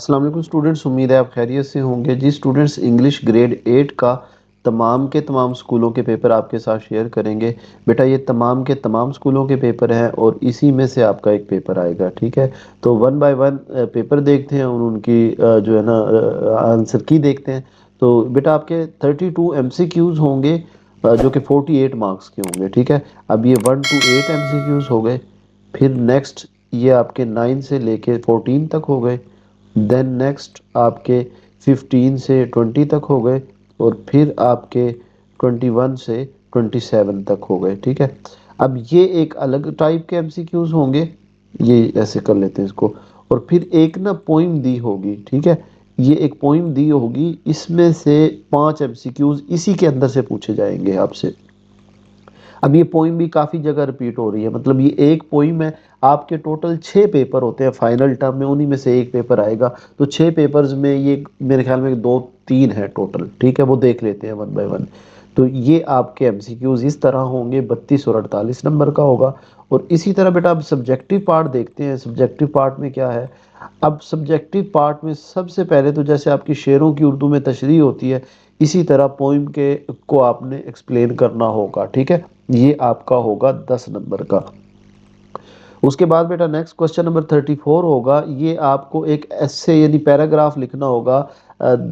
السلام علیکم اسٹوڈنٹس، امید ہے آپ خیریت سے ہوں گے جی۔ اسٹوڈنٹس، انگلش گریڈ 8 کا تمام کے تمام اسکولوں کے پیپر آپ کے ساتھ شیئر کریں گے۔ بیٹا یہ تمام کے تمام اسکولوں کے پیپر ہیں اور اسی میں سے آپ کا ایک پیپر آئے گا، ٹھیک ہے؟ تو ون بائی ون پیپر دیکھتے ہیں اور ان کی جو ہے نا آنسر کی دیکھتے ہیں۔ تو بیٹا آپ کے 32 ایم سی کیوز ہوں گے جو کہ 48 مارکس کے ہوں گے، ٹھیک ہے؟ اب یہ 1 to 8 ایم سی کیوز ہو گئے، پھر نیکسٹ یہ آپ کے 9 سے لے کے 14 تک ہو گئے، دین نیکسٹ آپ کے 15 سے 20 تک ہو گئے، اور پھر آپ کے 21 سے 27 تک ہو گئے، ٹھیک ہے؟ اب یہ ایک الگ ٹائپ کے ایم سی کیوز ہوں گے، یہ ایسے کر لیتے ہیں اس کو۔ اور پھر ایک نا پوئم دی ہوگی، ٹھیک ہے؟ یہ ایک پوئم دی ہوگی، اس میں سے 5 ایم سی کیوز اسی کے اندر سے پوچھے جائیں گے آپ سے۔ اب یہ پوئم بھی کافی جگہ ریپیٹ ہو رہی ہے، مطلب یہ ایک پوئم ہے۔ آپ کے ٹوٹل 6 پیپر ہوتے ہیں فائنل ٹرم میں، انہی میں سے ایک پیپر آئے گا۔ تو 6 پیپرز میں یہ میرے خیال میں 2-3 ہے ٹوٹل، ٹھیک ہے؟ وہ دیکھ لیتے ہیں ون بائی ون۔ تو یہ آپ کے ایم سی کیوز اس طرح ہوں گے، 32 اور 48 نمبر کا ہوگا۔ اور اسی طرح بیٹا اب سبجیکٹو پارٹ دیکھتے ہیں۔ سبجیکٹو پارٹ میں کیا ہے؟ اب سبجیکٹو پارٹ میں سب سے پہلے تو جیسے آپ کی شعروں کی اردو میں تشریح ہوتی ہے، اسی طرح پوئم کے کو آپ نے ایکسپلین کرنا ہوگا، ٹھیک ہے؟ یہ آپ کا ہوگا 10 نمبر کا۔ اس کے بعد بیٹا نیکسٹ کوسچن نمبر 34 ہوگا، یہ آپ کو ایک ایسے یعنی پیراگراف لکھنا ہوگا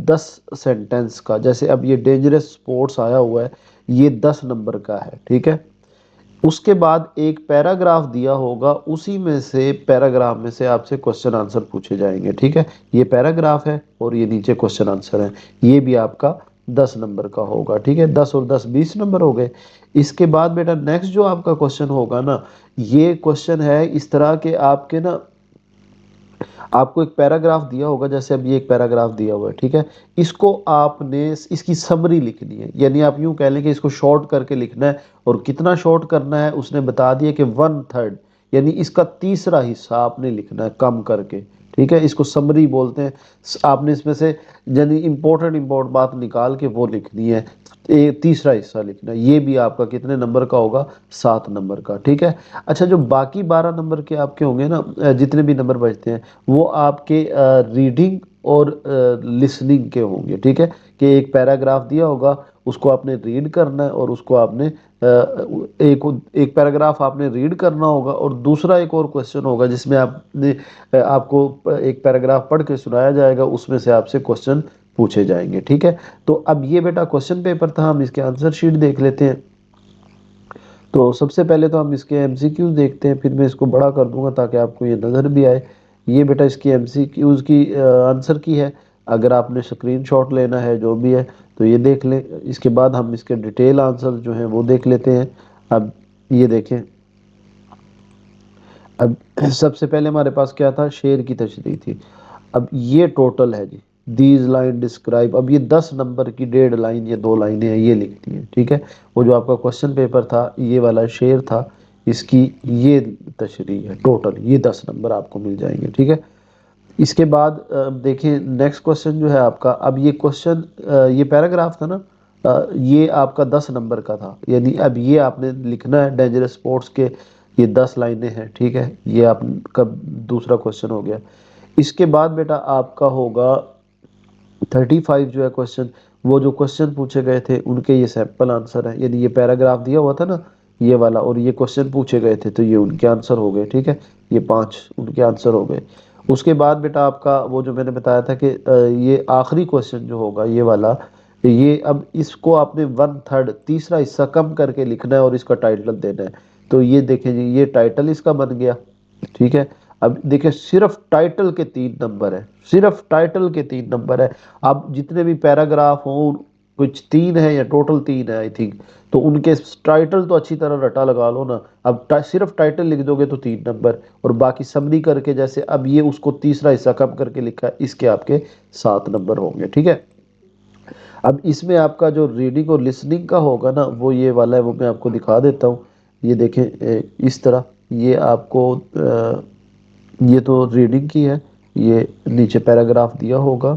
10 سینٹنس کا۔ جیسے اب یہ ڈینجرس سپورٹس آیا ہوا ہے، یہ 10 نمبر کا ہے، ٹھیک ہے؟ اس کے بعد ایک پیراگراف دیا ہوگا، اسی میں سے پیراگراف میں سے آپ سے کوسچن آنسر پوچھے جائیں گے، ٹھیک ہے؟ یہ پیراگراف ہے اور یہ نیچے کوسچن آنسر ہے، یہ بھی آپ کا 10 نمبر کا ہوگا، ٹھیک ہے؟ 10 اور 10 20 نمبر ہو گئے۔ اس کے بعد بیٹا نیکسٹ جو آپ کا کوسچن ہوگا نا، یہ کوسچن ہے اس طرح کہ آپ کے نا آپ کو ایک پیراگراف دیا ہوگا، جیسے اب یہ ایک پیراگراف دیا ہوا ہے، ٹھیک ہے؟ اس کو آپ نے اس کی سمری لکھنی ہے، یعنی آپ یوں کہہ لیں کہ اس کو شارٹ کر کے لکھنا ہے۔ اور کتنا شارٹ کرنا ہے اس نے بتا دیا کہ 1/3، یعنی اس کا تیسرا حصہ آپ نے لکھنا ہے کم کر کے، ٹھیک ہے؟ اس کو سمری بولتے ہیں۔ آپ نے اس میں سے یعنی امپورٹنٹ بات نکال کے وہ لکھنی ہے، تیسرا حصہ لکھنا ہے۔ یہ بھی آپ کا کتنے نمبر کا ہوگا؟ 7 نمبر کا، ٹھیک ہے؟ اچھا، جو باقی 12 نمبر کے آپ کے ہوں گے نا، جتنے بھی نمبر بچتے ہیں، وہ آپ کے ریڈنگ اور لسننگ کے ہوں گے، ٹھیک ہے؟ کہ ایک پیراگراف دیا ہوگا، اس کو آپ نے ریڈ کرنا ہے، اور اس کو آپ نے ایک پیراگراف آپ نے ریڈ کرنا ہوگا، اور دوسرا ایک اور کوسچن ہوگا جس میں آپ کو ایک پیراگراف پڑھ کے سنایا جائے گا، اس میں سے آپ سے کوسچن پوچھے جائیں گے، ٹھیک ہے؟ تو اب یہ بیٹا کوسچن پیپر تھا، ہم اس کے آنسر شیٹ دیکھ لیتے ہیں۔ تو سب سے پہلے تو ہم اس کے ایم سی کیوز دیکھتے ہیں، پھر میں اس کو بڑا کر دوں گا تاکہ آپ کو یہ نظر بھی آئے۔ یہ بیٹا اس کی ایم سی کیوز کی آنسر کی ہے، اگر آپ نے اسکرین شاٹ لینا ہے جو بھی ہے تو یہ دیکھ لیں۔ اس کے بعد ہم اس کے ڈیٹیل آنسر جو ہیں وہ دیکھ لیتے ہیں۔ اب یہ دیکھیں، اب سب سے پہلے ہمارے پاس کیا تھا؟ شعر کی تشریح تھی۔ اب یہ ٹوٹل ہے جی، دیز لائن ڈسکرائب۔ اب یہ 10 نمبر کی 1.5 لائن یا 2 لائنیں ہیں، یہ لکھتی ہیں، ٹھیک ہے؟ وہ جو آپ کا کوسچن پیپر تھا، یہ والا شعر تھا، اس کی یہ تشریح ہے، ٹوٹل یہ 10 نمبر آپ کو مل جائیں گے، ٹھیک ہے؟ اس کے بعد دیکھیں نیکسٹ کوسچن جو ہے آپ کا، اب یہ کوسچن یہ پیراگراف تھا نا، یہ آپ کا 10 نمبر کا تھا، یعنی اب یہ آپ نے لکھنا ہے ڈینجرس سپورٹس کے، یہ 10 لائنیں ہیں، ٹھیک ہے؟ یہ آپ کا دوسرا کوسچن ہو گیا۔ اس کے بعد بیٹا آپ کا ہوگا 35 جو ہے کوسچن، وہ جو کوسچن پوچھے گئے تھے ان کے یہ سیمپل آنسر ہیں، یعنی یہ پیراگراف دیا ہوا تھا نا یہ والا، اور یہ کوسچن پوچھے گئے تھے تو یہ ان کے آنسر ہو گئے، ٹھیک ہے؟ یہ 5 ان کے آنسر ہو گئے۔ اس کے بعد بیٹا آپ کا وہ جو میں نے بتایا تھا کہ یہ آخری کوسچن جو ہوگا یہ والا، یہ اب اس کو آپ نے 1/3 تیسرا حصہ کم کر کے لکھنا ہے اور اس کا ٹائٹل دینا ہے۔ تو یہ دیکھیں جی، یہ ٹائٹل اس کا بن گیا، ٹھیک ہے؟ اب دیکھیں صرف ٹائٹل کے 3 نمبر ہے، صرف ٹائٹل کے 3 نمبر ہے۔ اب جتنے بھی پیراگراف ہوں، کچھ 3 ہے یا ٹوٹل 3 ہے آئی تھنک، تو ان کے ٹائٹل تو اچھی طرح رٹا لگا لو نا۔ اب صرف ٹائٹل لکھ دو گے تو 3 نمبر، اور باقی سمری کر کے، جیسے اب یہ اس کو تیسرا حصہ کم کر کے لکھا ہے، اس کے آپ کے 7 نمبر ہوں گے، ٹھیک ہے؟ اب اس میں آپ کا جو ریڈنگ اور لسننگ کا ہوگا نا، وہ یہ والا ہے، وہ میں آپ کو دکھا دیتا ہوں۔ یہ دیکھیں اس طرح، یہ آپ کو یہ تو ریڈنگ کی ہے، یہ نیچے پیراگراف دیا ہوگا،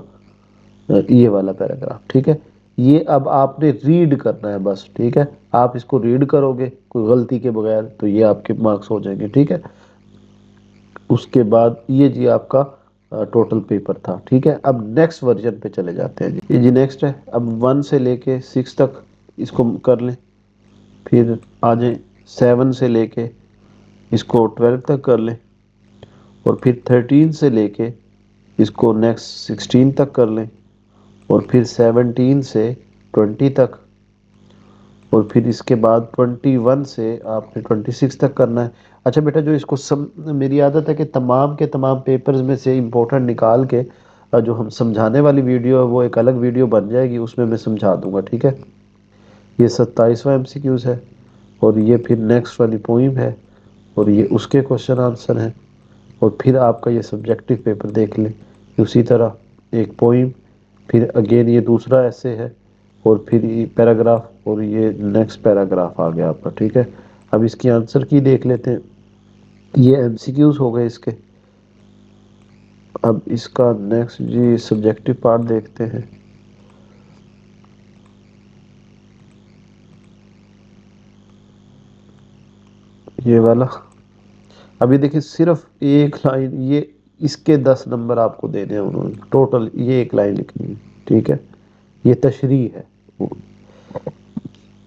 یہ والا پیراگراف، ٹھیک ہے؟ یہ اب آپ نے ریڈ کرنا ہے بس، ٹھیک ہے؟ آپ اس کو ریڈ کرو گے کوئی غلطی کے بغیر تو یہ آپ کے مارکس ہو جائیں گے، ٹھیک ہے؟ اس کے بعد یہ جی آپ کا ٹوٹل پیپر تھا، ٹھیک ہے۔ اب نیکسٹ ورژن پہ چلے جاتے ہیں جی، یہ جی نیکسٹ ہے، اب 1 سے لے کے 6 تک اس کو کر لیں، پھر آ جائیں 7 سے لے کے اس کو 12 تک کر لیں، اور پھر 13 سے لے کے اس کو نیکسٹ 16 تک کر لیں، اور پھر 17 سے 20 تک، اور پھر اس کے بعد 21 سے آپ نے 26 تک کرنا ہے۔ اچھا بیٹا، جو اس کو میری عادت ہے کہ تمام کے تمام پیپرز میں سے امپورٹنٹ نکال کے جو ہم سمجھانے والی ویڈیو ہے وہ ایک الگ ویڈیو بن جائے گی، اس میں سمجھا دوں گا، ٹھیک ہے۔ یہ 27واں ایم سی کیوز ہے، اور یہ پھر نیکسٹ والی پوئم ہے، اور یہ اس کے کوشچن آنسر ہیں، اور پھر آپ کا یہ سبجیکٹو پیپر دیکھ لیں، اسی طرح ایک پوئم، پھر اگین یہ دوسرا ایسے ہے، اور پھر یہ پیراگراف، اور یہ نیکسٹ پیراگراف آ گیا آپ کا، ٹھیک ہے۔ اب اس کی آنسر کی دیکھ لیتے ہیں، یہ ایم سی کیوز ہو گئے اس کے۔ اب اس کا نیکسٹ جی سبجیکٹو پارٹ دیکھتے ہیں، یہ والا۔ ابھی دیکھیں صرف ایک لائن، یہ اس کے 10 نمبر آپ کو دینے ہیں انہوں نے، ٹوٹل یہ ایک لائن لکھنی ہے، ٹھیک ہے۔ یہ تشریح ہے۔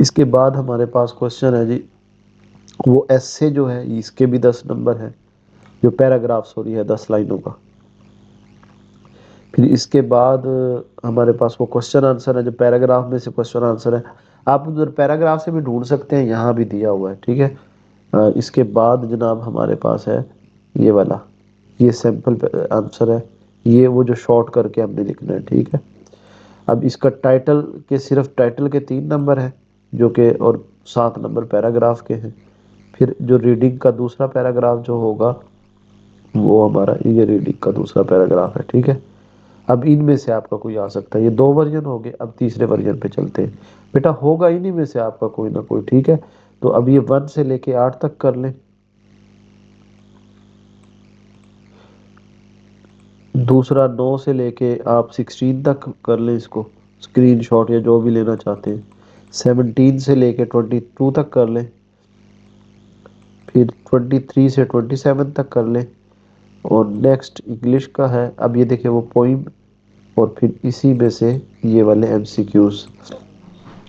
اس کے بعد ہمارے پاس کوشچن ہے جی، وہ ایس سے جو ہے اس کے بھی 10 نمبر ہے، جو پیراگراف سوری ہے 10 لائنوں کا۔ پھر اس کے بعد ہمارے پاس وہ کوشچن آنسر ہے جو پیراگراف میں سے کوشچن آنسر ہے، آپ ادھر پیراگراف سے بھی ڈھونڈ سکتے ہیں، یہاں بھی دیا ہوا ہے، ٹھیک ہے۔ اس کے بعد جناب ہمارے پاس ہے یہ والا، یہ سیمپل آنسر ہے، یہ وہ جو شارٹ کر کے ہم نے لکھنا ہے، ٹھیک ہے۔ اب اس کا ٹائٹل کے صرف ٹائٹل کے 3 نمبر ہیں، جو کہ اور 7 نمبر پیراگراف کے ہیں۔ پھر جو ریڈنگ کا دوسرا پیراگراف جو ہوگا وہ ہمارا یہ ریڈنگ کا دوسرا پیراگراف ہے، ٹھیک ہے۔ اب ان میں سے آپ کا کوئی آ سکتا ہے، یہ 2 ورژن ہو گئے، اب تیسرے ورژن پہ چلتے ہیں بیٹا، ہوگا انہی میں سے آپ کا کوئی نہ کوئی، ٹھیک ہے۔ تو اب یہ 1 سے لے کے 8 تک کر لیں، دوسرا 9 سے لے کے آپ 16 تک کر لیں، اس کو اسکرین شاٹ یا جو بھی لینا چاہتے ہیں، 17 سے لے کے 22 تک کر لیں، پھر 23 سے 27 تک کر لیں، اور نیکسٹ انگلش کا ہے، اب یہ دیکھیں وہ پوئم، اور پھر اسی میں سے یہ والے ایم سی کیوز،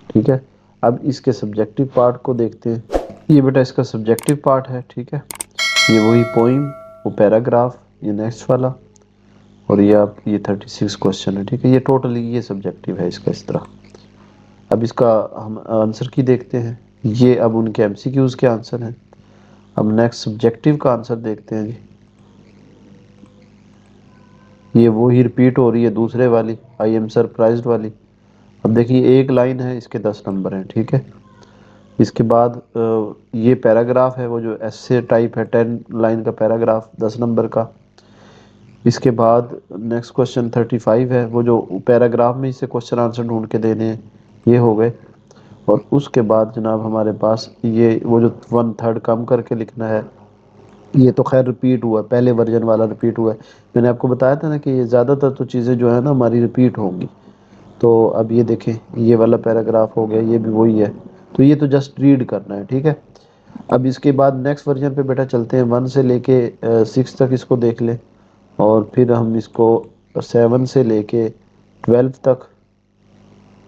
ٹھیک ہے۔ اب اس کے سبجیکٹو پارٹ کو دیکھتے ہیں، یہ بیٹا اس کا سبجیکٹو پارٹ ہے، ٹھیک ہے۔ یہ وہی پوئم، وہ پیراگراف، یہ نیکسٹ والا، اور یہ آپ یہ 36 کوشچن ہے، ٹھیک ہے۔ یہ ٹوٹلی یہ سبجیکٹو ہے اس کا، اس طرح۔ اب اس کا ہم آنسر کی دیکھتے ہیں، یہ اب ان کے ایم سی کیوز کے آنسر ہیں۔ اب نیکسٹ سبجیکٹو کا آنسر دیکھتے ہیں جی، یہ وہی ریپیٹ ہو رہی ہے دوسرے والی، آئی ایم سرپرائزڈ والی۔ اب دیکھیے ایک لائن ہے، اس کے 10 نمبر ہیں، ٹھیک ہے۔ اس کے بعد یہ پیراگراف ہے، وہ جو ایسے ٹائپ ہے، 10 لائن کا پیراگراف 10 نمبر کا۔ اس کے بعد نیکسٹ کوشچن 35 ہے، وہ جو پیراگراف میں سے کوشچن آنسر ڈھونڈ کے دینے ہیں، یہ ہو گئے۔ اور اس کے بعد جناب ہمارے پاس یہ وہ جو 1/3 کم کر کے لکھنا ہے، یہ تو خیر ریپیٹ ہوا ہے، پہلے ورژن والا ریپیٹ ہوا ہے، میں نے آپ کو بتایا تھا نا کہ یہ زیادہ تر تو چیزیں جو ہے نا ہماری ریپیٹ ہوں گی۔ تو اب یہ دیکھیں یہ والا پیراگراف ہو گیا، یہ بھی وہی ہے، تو یہ تو جسٹ ریڈ کرنا ہے، ٹھیک ہے۔ اب اس کے بعد نیکسٹ ورژن پہ بیٹا چلتے ہیں، 1 سے لے کے 6 تک اس کو دیکھ لیں، اور پھر ہم اس کو 7 سے لے کے 12 تک،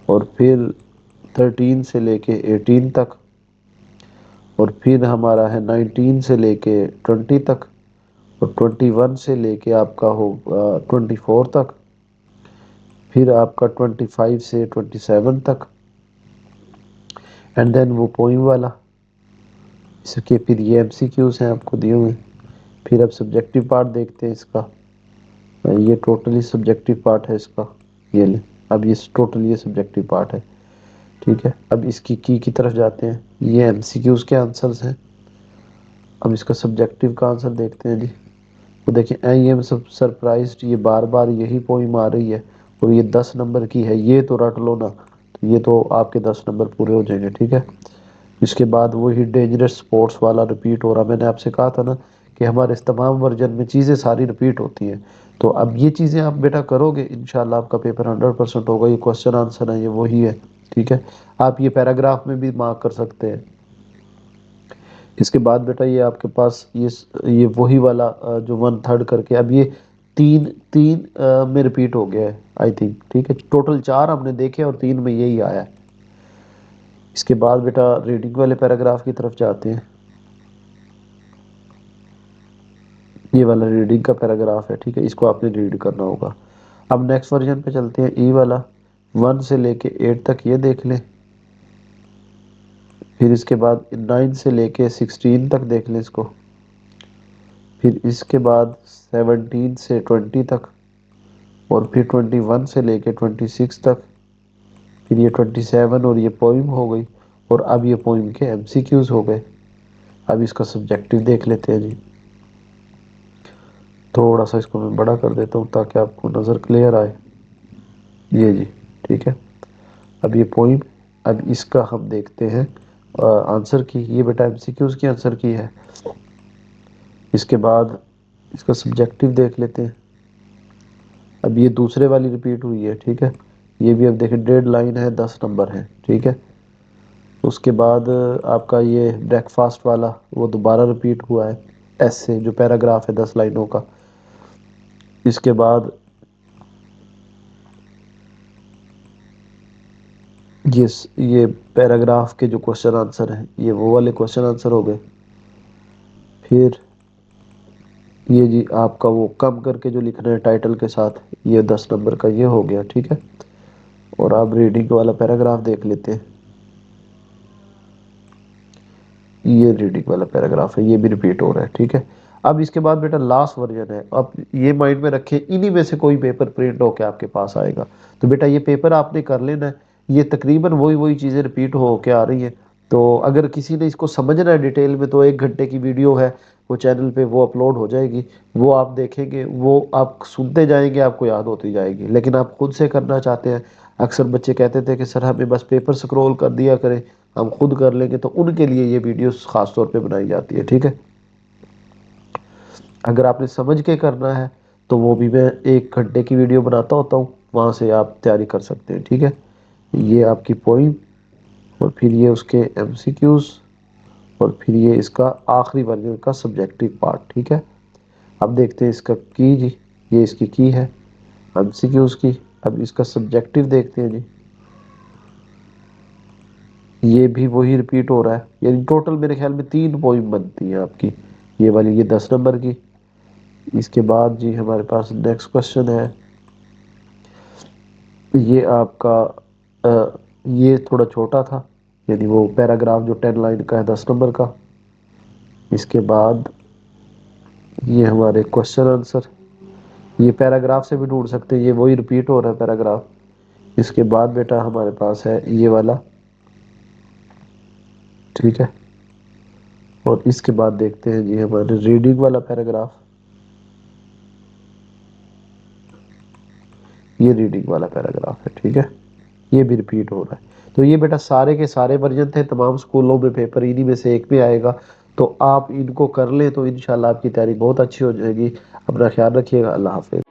اور پھر 13 سے لے کے 18 تک، اور پھر ہمارا ہے 19 سے لے کے 20 تک، اور 21 سے لے کے آپ کا ہوگا 24 تک، پھر آپ کا 25 سے 27 تک، اینڈ دین وہ پوئم والا، اس کے پھر یہ ایم سی کیوز ہیں آپ کو دیے ہوئے۔ پھر اب سبجیکٹو پارٹ دیکھتے ہیں اس کا، یہ ٹوٹلی سبجیکٹو پارٹ ہے اس کا، یہ لیں، اب یہ ٹوٹل یہ سبجیکٹو پارٹ ہے، ٹھیک ہے۔ اب اس کی طرف جاتے ہیں، یہ ایم سی کیوز کے آنسرز ہیں۔ اب اس کا سبجیکٹو کا آنسر دیکھتے ہیں جی، وہ دیکھیں آئی ایم سرپرائزڈ، یہ بار بار یہی پوئم آ رہی ہے، اور یہ 10 نمبر کی ہے، یہ تو رٹ لو نا، تو یہ تو آپ کے 10 نمبر پورے ہو جائیں گے، ٹھیک ہے۔ اس کے بعد وہی ڈینجرس سپورٹس والا ریپیٹ ہو رہا، میں نے آپ سے کہا تھا نا کہ ہمارے اس تمام ورژن میں چیزیں ساری ریپیٹ ہوتی ہیں، تو اب یہ چیزیں آپ بیٹا کرو گے انشاءاللہ آپ کا پیپر 100% ہوگا، یہ کوشچن آنسر ہے، یہ وہی ہے، ٹھیک ہے۔ آپ یہ پیراگراف میں بھی مارک کر سکتے ہیں۔ اس کے بعد بیٹا یہ آپ کے پاس یہ وہی والا جو 1/3 کر کے، اب یہ تین تین میں ریپیٹ ہو گیا ہے آئی تھنک، ٹھیک ہے، ٹوٹل 4 ہم نے دیکھے اور 3 میں یہی آیا ہے۔ اس کے بعد بیٹا ریڈنگ والے پیراگراف کی طرف جاتے ہیں۔ یہ والا ریڈنگ کا پیراگراف ہے، ٹھیک ہے، اس کو آپ نے ریڈ کرنا ہوگا۔ اب نیکسٹ ورژن پہ چلتے ہیں، ای والا 1 سے لے کے 8 تک یہ دیکھ لیں، پھر اس کے بعد 9 سے لے کے 16 تک دیکھ لیں اس کو، پھر اس کے بعد 17 سے 20 تک، اور پھر 21 سے لے کے 26 تک، پھر یہ 27 اور یہ پوئم ہو گئی، اور اب یہ پوئم کے ایم سی کیوز ہو گئے۔ اب اس کا سبجیکٹو دیکھ لیتے ہیں جی، تھوڑا سا اس کو میں بڑا کر دیتا ہوں تاکہ آپ کو نظر کلیئر آئے، یہ جی، ٹھیک ہے۔ اب یہ پوئم، اب اس کا ہم دیکھتے ہیں آنسر کی، یہ بیٹا ایم سی کیوز کی آنسر کی ہے۔ اس کے بعد اس کا سبجیکٹو دیکھ لیتے ہیں، اب یہ دوسرے والی ریپیٹ ہوئی ہے، ٹھیک ہے، یہ بھی اب دیکھیں 1.5 لائن ہے، 10 نمبر ہے، ٹھیک ہے۔ اس کے بعد آپ کا یہ بریک فاسٹ والا وہ دوبارہ ریپیٹ ہوا ہے، ایس سے جو پیراگراف ہے 10 لائنوں کا۔ اس کے بعد یہ پیراگراف کے جو کوشچن آنسر ہیں یہ وہ والے کوشچن آنسر ہو گئے۔ پھر یہ جی آپ کا وہ کم کر کے جو لکھنا ہے ٹائٹل کے ساتھ، یہ 10 نمبر کا یہ ہو گیا، ٹھیک ہے۔ اور آپ ریڈنگ والا پیراگراف دیکھ لیتے ہیں، یہ ریڈنگ والا پیراگراف ہے، یہ بھی ریپیٹ ہو رہا ہے، ٹھیک ہے۔ اب اس کے بعد بیٹا لاسٹ ورژن ہے، اب یہ مائنڈ میں رکھیں انہی میں سے کوئی پیپر پرنٹ ہو کے آپ کے پاس آئے گا، تو بیٹا یہ پیپر آپ نے کر لینا ہے، یہ تقریباً وہی چیزیں ریپیٹ ہو کے آ رہی ہیں۔ تو اگر کسی نے اس کو سمجھنا ہے ڈیٹیل میں تو 1 گھنٹے کی ویڈیو ہے وہ چینل پہ، وہ اپلوڈ ہو جائے گی، وہ آپ دیکھیں گے، وہ آپ سنتے جائیں گے، آپ کو یاد ہوتی جائے گی۔ لیکن آپ خود سے کرنا چاہتے ہیں، اکثر بچے کہتے تھے کہ سر ہمیں بس پیپر سکرول کر دیا کریں، ہم خود کر لیں گے، تو ان کے لیے یہ ویڈیوز خاص طور پہ بنائی جاتی ہے، ٹھیک ہے۔ اگر آپ نے سمجھ کے کرنا ہے تو وہ بھی میں 1 گھنٹے کی ویڈیو بناتا ہوتا ہوں، وہاں سے آپ تیاری کر سکتے ہیں، ٹھیک ہے۔ یہ آپ کی پوئم، اور پھر یہ اس کے ایم سی کیوز، اور پھر یہ اس کا آخری ورژن کا سبجیکٹو پارٹ، ٹھیک ہے۔ اب دیکھتے ہیں اس کا کی جی، یہ اس کی ہے ایم سی کیوز کی۔ اب اس کا سبجیکٹو دیکھتے ہیں جی، یہ بھی وہی ریپیٹ ہو رہا ہے، یعنی ٹوٹل میرے خیال میں 3 پوائم بنتی ہیں آپ کی، یہ والی یہ 10 نمبر کی۔ اس کے بعد جی ہمارے پاس نیکسٹ کوشچن ہے، یہ آپ کا یہ تھوڑا چھوٹا تھا، یعنی وہ پیراگراف جو 10 لائن کا ہے 10 نمبر کا۔ اس کے بعد یہ ہمارے کوشچن آنسر، یہ پیراگراف سے بھی ڈھونڈ سکتے ہیں، یہ وہی ریپیٹ ہو رہا ہے پیراگراف۔ اس کے بعد بیٹا ہمارے پاس ہے یہ والا، ٹھیک ہے، اور اس کے بعد دیکھتے ہیں جی ہمارے ریڈنگ والا پیراگراف، یہ ریڈنگ والا پیراگراف ہے، ٹھیک ہے، یہ بھی ریپیٹ ہو رہا ہے۔ تو یہ بیٹا سارے کے سارے ورژن تھے، تمام سکولوں میں پیپر انہی میں سے ایک میں آئے گا، تو آپ ان کو کر لیں تو انشاءاللہ آپ کی تیاری بہت اچھی ہو جائے گی۔ اپنا خیال رکھیے گا، اللہ حافظ۔